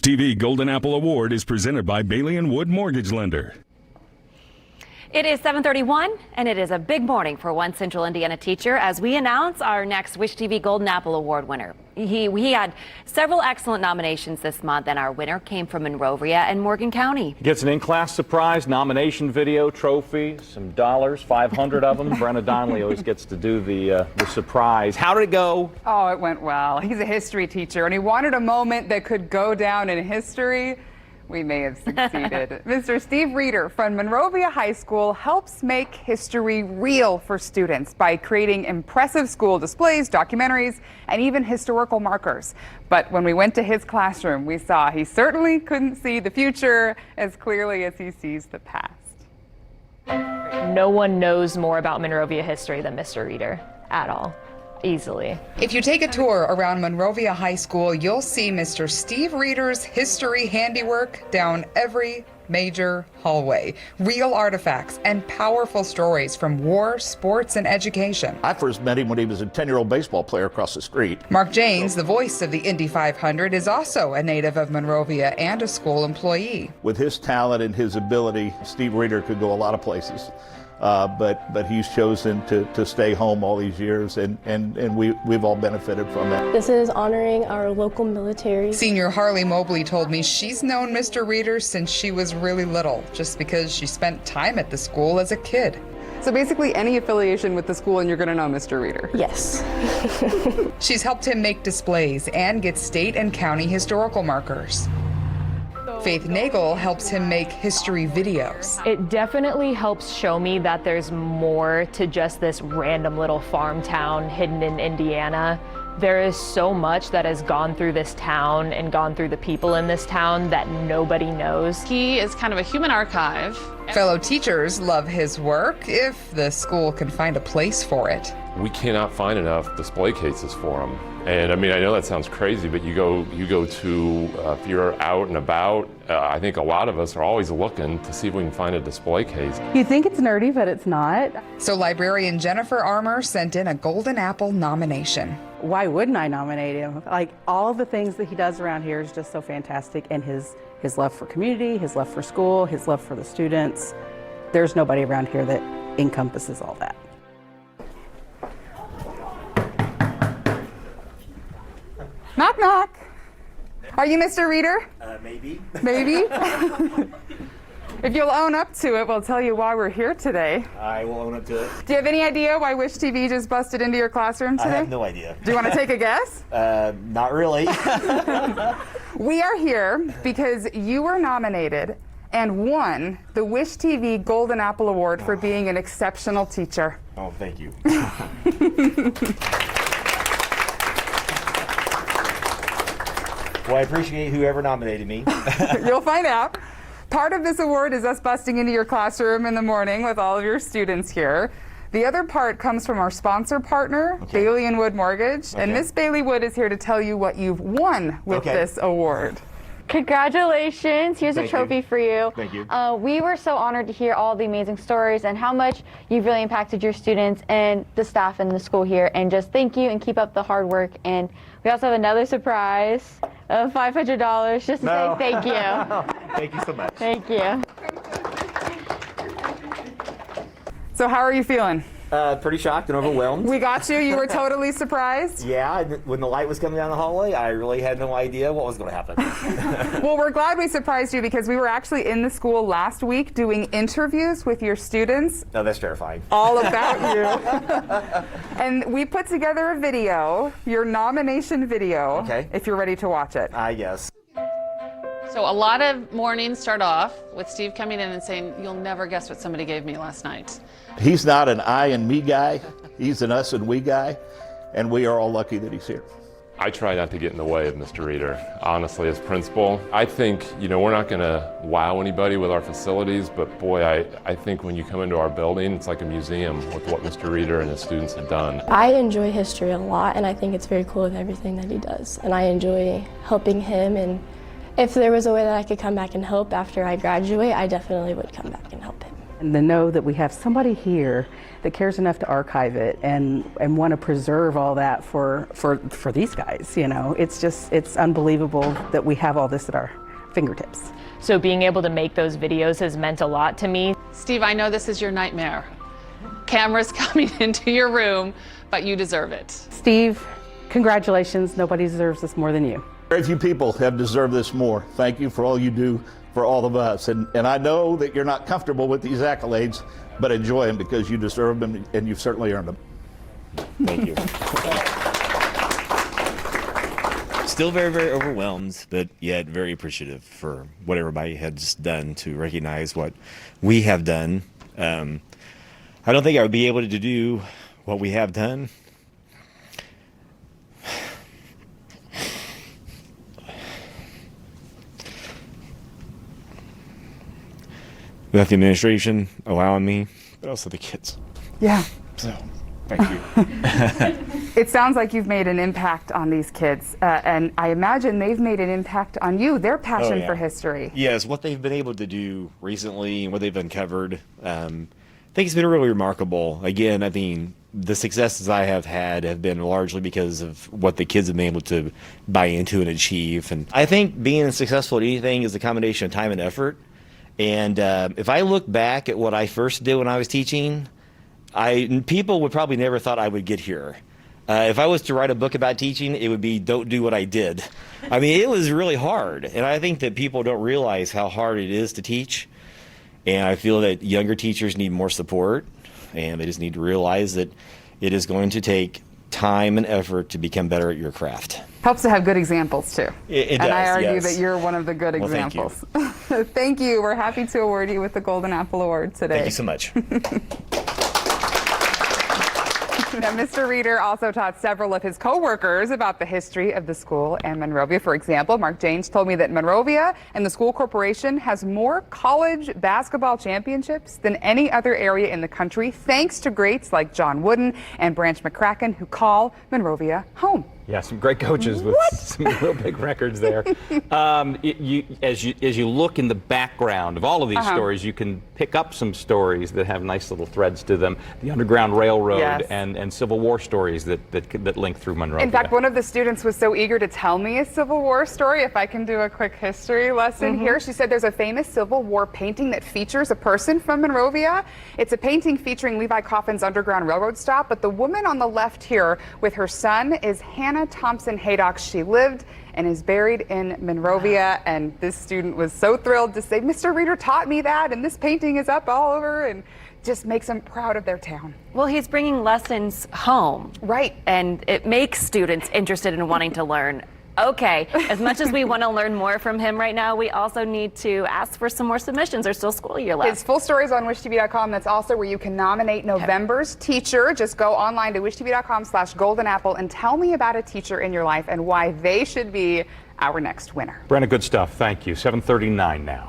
TV Golden Apple Award is presented by Bailey & Wood Mortgage Lender. It is 7:31, and it is a big morning for one Central Indiana teacher as we announce our next Wish TV Golden Apple Award winner. We had several excellent nominations this month, and our winner came from Monrovia and Morgan County. He gets an in-class surprise nomination video, trophy, some dollars, 500 of them. Brenna Donnelly always gets to do the surprise. How did it go? Oh, it went well. He's a history teacher, and he wanted a moment that could go down in history. We may have succeeded. Mr. Steve Reeder from Monrovia High School helps make history real for students by creating impressive school displays, documentaries, and even historical markers. But when we went to his classroom, we saw he certainly couldn't see the future as clearly as he sees the past. No one knows more about Monrovia history than Mr. Reeder at all. Easily. If you take a tour around Monrovia High School, you'll see Mr. Steve Reeder's history handiwork down every major hallway. Real artifacts and powerful stories from war, sports, and education. I first met him when he was a 10-year-old baseball player across the street. Mark Janes, the voice of the Indy 500, is also a native of Monrovia and a school employee. With his talent and his ability, Steve Reeder could go a lot of places. But he's chosen to stay home all these years, and we've all benefited from that. This is honoring our local military. Senior Harley Mobley told me she's known Mr. Reeder since she was really little, just because she spent time at the school as a kid. So basically any affiliation with the school and you're going to know Mr. Reeder? Yes. She's helped him make displays and get state and county historical markers. Faith Nagel helps him make history videos. It definitely helps show me that there's more to just this random little farm town hidden in Indiana. There is so much that has gone through this town and gone through the people in this town that nobody knows. He is kind of a human archive. Fellow teachers love his work if the school can find a place for it. We cannot find enough display cases for him. And I mean, I know that sounds crazy, but you go to, if you're out and about, I think a lot of us are always looking to see if we can find a display case. You think it's nerdy, but it's not. So librarian Jennifer Armour sent in a Golden Apple nomination. Why wouldn't I nominate him? Like, all the things that he does around here is just so fantastic, and his love for community, his love for school, his love for the students. There's nobody around here that encompasses all that. Knock, knock. Are you Mr. Reeder? Maybe. Maybe? If you'll own up to it, we'll tell you why we're here today. I will own up to it. Do you have any idea why Wish TV just busted into your classroom today? I have no idea. Do you want to take a guess? Not really. We are here because you were nominated and won the Wish TV Golden Apple Award for being an exceptional teacher. Oh, thank you. Well, I appreciate whoever nominated me. You'll find out. Part of this award is us busting into your classroom in the morning with all of your students here. The other part comes from our sponsor partner, Bailey & Wood Mortgage. And Miss Bailey Wood is here to tell you what you've won with this award. Congratulations. Here's a trophy for you. Thank you. We were so honored to hear all the amazing stories and how much you've really impacted your students and the staff in the school here. And just thank you and keep up the hard work. And we also have another surprise of $500 just to say thank you. Thank you so much. Thank you. So how are you feeling? Pretty shocked and overwhelmed. We got you. You were totally surprised. Yeah, when the light was coming down the hallway, I really had no idea what was going to happen. Well, we're glad we surprised you because we were actually in the school last week doing interviews with your students. No, that's terrifying. All about you. And we put together a video, your nomination video, if you're ready to watch it. I guess. So a lot of mornings start off with Steve coming in and saying, "You'll never guess what somebody gave me last night." He's not an I and me guy. He's an us and we guy, and we are all lucky that he's here. I try not to get in the way of Mr. Reeder. Honestly, as principal, I think, we're not going to wow anybody with our facilities, but boy, I think when you come into our building, it's like a museum with what Mr. Reeder and his students have done. I enjoy history a lot, and I think it's very cool with everything that he does. And I enjoy helping him, and if there was a way that I could come back and help after I graduate, I definitely would come back and help him. And to know that we have somebody here that cares enough to archive it and want to preserve all that for these guys, you know, it's unbelievable that we have all this at our fingertips. So being able to make those videos has meant a lot to me. Steve, I know this is your nightmare. Cameras coming into your room, but you deserve it. Steve, congratulations. Nobody deserves this more than you. Very few people have deserved this more. Thank you for all you do for all of us. And I know that you're not comfortable with these accolades, but enjoy them because you deserve them and you've certainly earned them. Thank you. Still very, very overwhelmed, but yet very appreciative for what everybody has done to recognize what we have done. I don't think I would be able to do what we have done without the administration allowing me, but also the kids. Yeah. So, thank you. It sounds like you've made an impact on these kids, and I imagine they've made an impact on you, their passion for history. Yes, what they've been able to do recently and what they've uncovered, I think it's been really remarkable. Again, I mean, the successes I have had have been largely because of what the kids have been able to buy into and achieve. And I think being successful at anything is a combination of time and effort. And if I look back at what I first did when I was teaching, people would probably never thought I would get here. If I was to write a book about teaching, it would be Don't Do What I Did. I mean, it was really hard. And I think that people don't realize how hard it is to teach. And I feel that younger teachers need more support. And they just need to realize that it is going to take time and effort to become better at your craft. Helps to have good examples too. It does, and I argue yes. that you're one of the good examples. Thank you. Thank you. We're happy to award you with the Golden Apple Award today. Thank you so much. Now, Mr. Reeder also taught several of his co-workers about the history of the school and Monrovia. For example, Mark James told me that Monrovia and the school corporation has more college basketball championships than any other area in the country, thanks to greats like John Wooden and Branch McCracken, who call Monrovia home. Yeah, some great coaches with some real big records there. As you look in the background of all of these stories, you can pick up some stories that have nice little threads to them. The Underground Railroad and Civil War stories that link through Monrovia. In fact, one of the students was so eager to tell me a Civil War story. If I can do a quick history lesson here. She said there's a famous Civil War painting that features a person from Monrovia. It's a painting featuring Levi Coffin's Underground Railroad stop, but the woman on the left here with her son is Hannah Thompson Haydock. She lived and is buried in Monrovia, and this student was so thrilled to say, Mr. Reeder taught me that, and this painting is up all over, and just makes them proud of their town. Well, he's bringing lessons home. Right. And it makes students interested in wanting to learn. Okay, as much as we want to learn more from him right now, we also need to ask for some more submissions. There's still school year left. His full story is on wishtv.com. That's also where you can nominate November's teacher. Just go online to wishtv.com/goldenapple and tell me about a teacher in your life and why they should be our next winner. Brenna, good stuff. Thank you. 7:39 now.